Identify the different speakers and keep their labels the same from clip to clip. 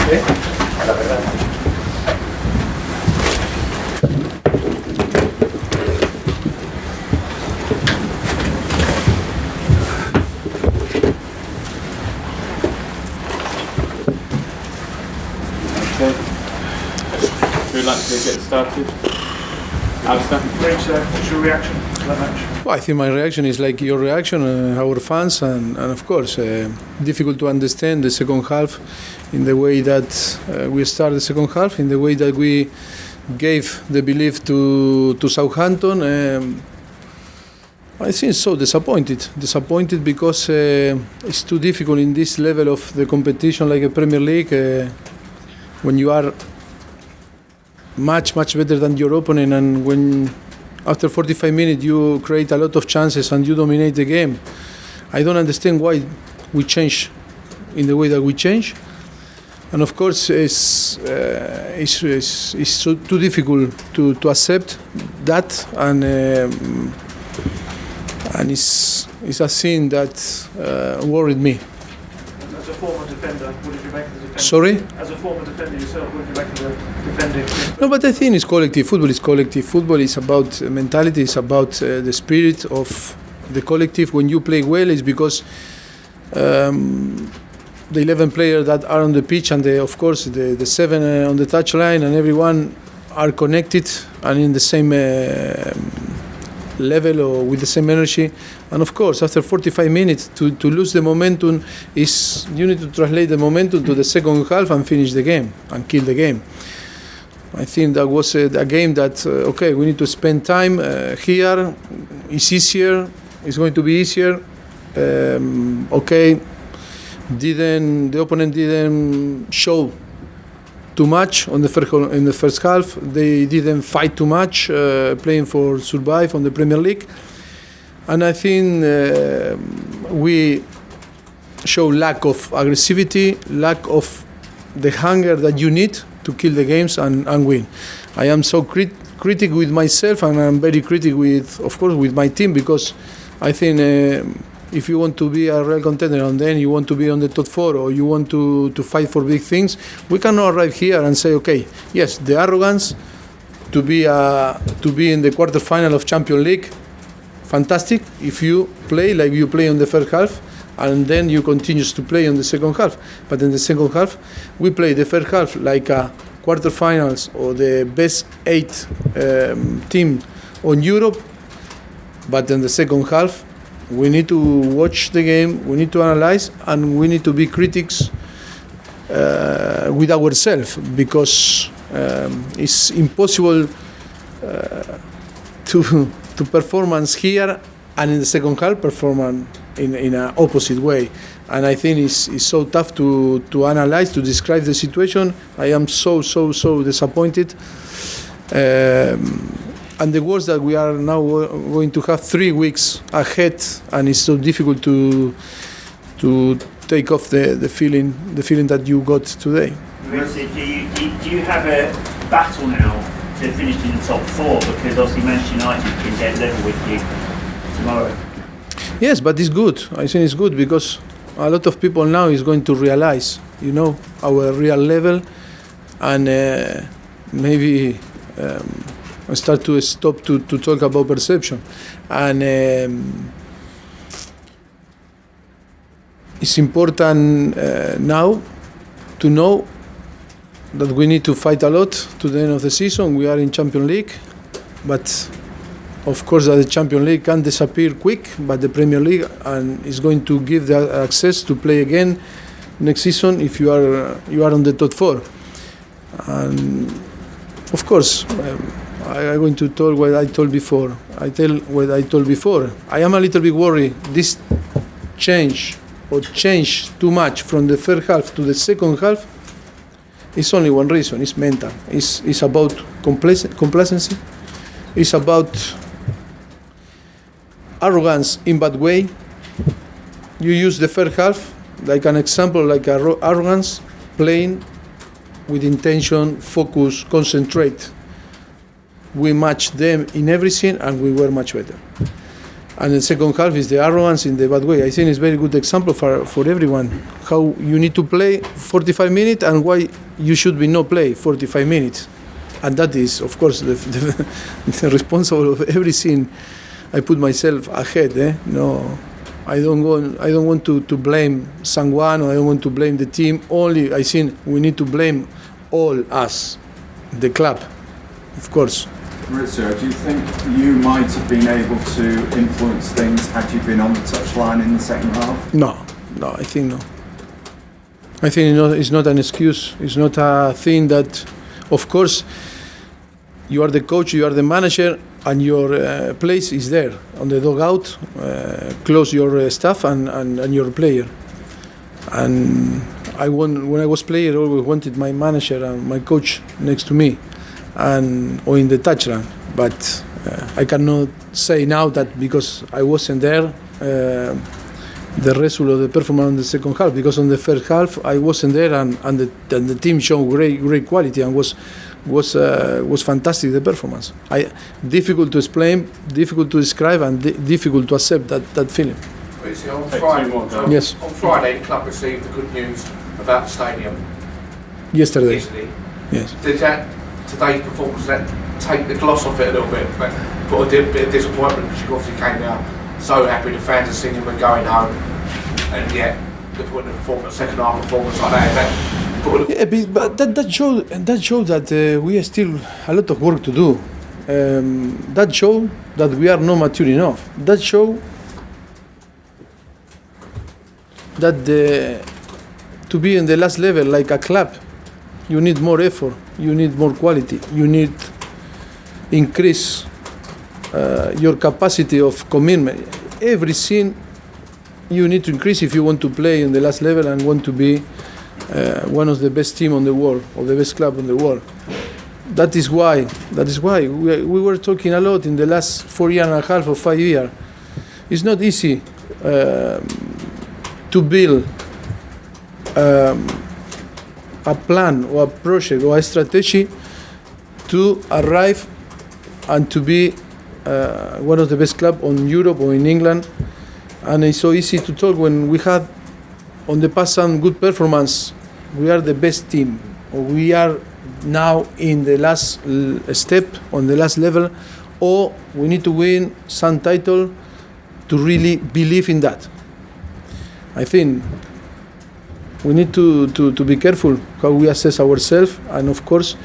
Speaker 1: La verdad.
Speaker 2: Okay. Who'd like to get started? Alistair?
Speaker 3: What's your reaction to that match?
Speaker 4: Well, I think my reaction is like your reaction, our fans, and of course, difficult to understand the second half in the way that we started the second half, in the way that we gave the belief to Southampton. I think so disappointed because it's too difficult in this level of the competition like a Premier League when you are much better than your opponent, and when after 45 minutes you create a lot of chances and you dominate the game. I don't understand why we change in the way that we change, and of course it's so too difficult to accept that, and it's a thing that worried me.
Speaker 3: As a former defender, what did you make of the defending?
Speaker 4: Sorry?
Speaker 3: As a former defender yourself, what did you make of the defending?
Speaker 4: No, but I think it's collective. Football is collective. Football is about mentality. It's about the spirit of the collective. When you play well, it's because the 11 players that are on the pitch and of course the 7 on the touchline and everyone are connected and in the same level or with the same energy. And of course, after 45 minutes, to lose the momentum is you need to translate the momentum to the second half and finish the game and kill the game. I think that was a game that okay, we need to spend time here. It's easier. It's going to be easier. Okay, the opponent didn't show too much in the first half. They didn't fight too much, playing for survive on the Premier League. And I think we show lack of aggressivity, lack of the hunger that you need to kill the games and win. I am so critic with myself, and I'm very critic with, of course, with my team, because I think if you want to be a real contender and then you want to be on the top 4 or you want to fight for big things, we cannot arrive here and say, okay, yes, the arrogance to be in the quarterfinal of Champions League, fantastic if you play like you play on the first half and then you continue to play on the second half. But in the second half, we play the first half like a quarterfinals or the best 8 team on Europe. But in the second half, we need to watch the game, we need to analyze, and we need to be critics with ourselves, because it's impossible to performance here and in the second half perform in an opposite way. And I think it's so tough to analyze, to describe the situation. I am so disappointed. And the worst that we are now going to have 3 weeks ahead, and it's so difficult to take off the feeling that you got today.
Speaker 5: Mauricio, do you have a battle now to finish in the top 4? Because obviously Manchester United can get level with you tomorrow.
Speaker 4: Yes, but it's good. I think it's good because a lot of people now is going to realize, our real level, and maybe start to stop to talk about perception. And it's important now to know that we need to fight a lot to the end of the season. We are in Champions League, but of course that the Champions League can disappear quick, but the Premier League and is going to give the access to play again next season if you are on the top 4. And of course, I'm going to tell what I told before. I am a little bit worried. This change too much from the first half to the second half. It's only one reason. It's mental. It's about complacency. It's about arrogance in bad way. You use the first half like an example, like arrogance, playing with intention, focus, concentrate. We matched them in everything, and we were much better. And the second half is the arrogance in the bad way. I think it's a very good example for everyone how you need to play 45 minutes and why you should be no play 45 minutes. And that is, of course, the responsible of everything. I put myself ahead. No, I don't want to blame someone, or I don't want to blame the team. Only I think we need to blame all us, the club, of course.
Speaker 1: Mauricio, do you think you might have been able to influence things had you been on the touchline in the second half?
Speaker 4: No, I think no. I think it's not an excuse. It's not a thing that, of course, you are the coach, you are the manager, and your place is there on the dugout. Close your staff and your player. And when I was player, I always wanted my manager and my coach next to me, or in the touchline. But I cannot say now that because I wasn't there, the result of the performance in the second half. Because on the first half I wasn't there, and the team showed great quality and was fantastic, the performance. Difficult to explain, difficult to describe, and difficult to accept that feeling.
Speaker 3: On Friday, the club received the good news about the stadium.
Speaker 4: Yesterday. Yes.
Speaker 3: Did today's performance take the gloss off it a little bit, but put a bit of disappointment because you obviously came out so happy, the fans are singing we're going home, and yet they're putting a second half performance like that.
Speaker 4: Yeah, but that shows that we have still a lot of work to do. That shows that we are not mature enough. That shows that to be in the last level like a club, you need more effort, you need more quality, you need increase your capacity of commitment. Everything you need to increase if you want to play in the last level and want to be one of the best team on the world or the best club in the world. That is why we were talking a lot in the last 4 years and a half or 5 years. It's not easy to build a plan or a project or a strategy to arrive and to be one of the best clubs in Europe or in England. And it's so easy to talk when we had on the past some good performance. We are the best team, or we are now in the last step, on the last level, or we need to win some title to really believe in that. I think we need to be careful how we assess ourselves, and of course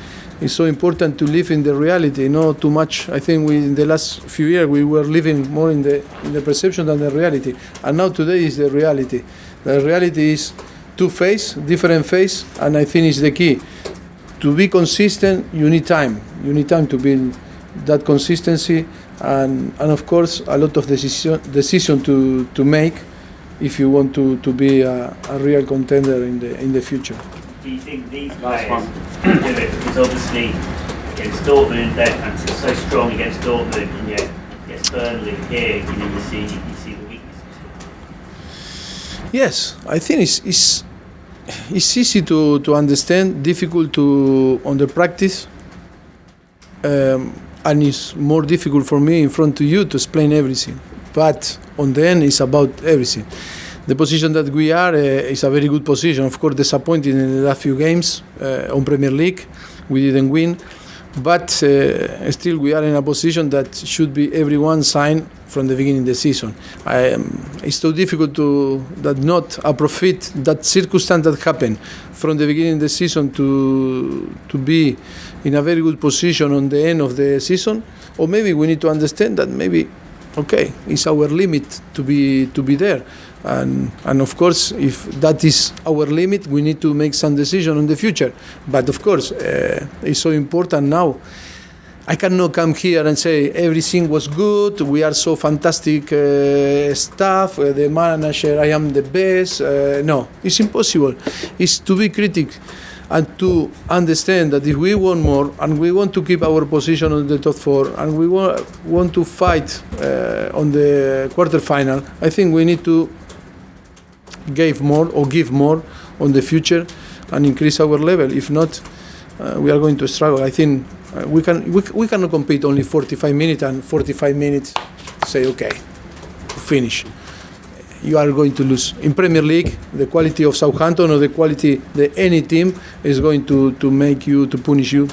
Speaker 4: it's so important to live in the reality, not too much. I think in the last few years we were living more in the perception than the reality, and now today is the reality. The reality is different phase, and I think it's the key. To be consistent, you need time. You need time to build that consistency, and of course a lot of decision to make if you want to be a real contender in the future.
Speaker 5: Do you think these players do it because obviously against Dortmund their fans are so strong against Dortmund, and yet against Burnley here, you see the weaknesses?
Speaker 4: Yes, I think it's easy to understand, difficult on the practice, and it's more difficult for me in front of you to explain everything. But on the end, it's about everything. The position that we are is a very good position. Of course, disappointing in the last few games on Premier League. We didn't win. But still, we are in a position that should be everyone signed from the beginning of the season. It's so difficult that not appreciate that circumstance that happened from the beginning of the season to be in a very good position on the end of the season. Or maybe we need to understand that maybe, okay, it's our limit to be there. And of course, if that is our limit, we need to make some decision on the future. But of course, it's so important now. I cannot come here and say everything was good, we are so fantastic staff, the manager, I am the best. No, it's impossible. It's to be critical and to understand that if we want more and we want to keep our position on the top four and we want to fight on the quarterfinal, I think we need to give more on the future and increase our level. If not, we are going to struggle. I think we cannot compete only 45 minutes and 45 minutes say okay. finish. You are going to lose. In Premier League, the quality of Southampton or the quality that any team is going to make you, to punish you.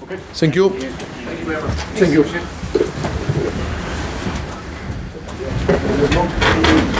Speaker 2: Okay.
Speaker 4: Thank you.
Speaker 3: Thank you very much.
Speaker 4: Thank you.
Speaker 3: Thank you.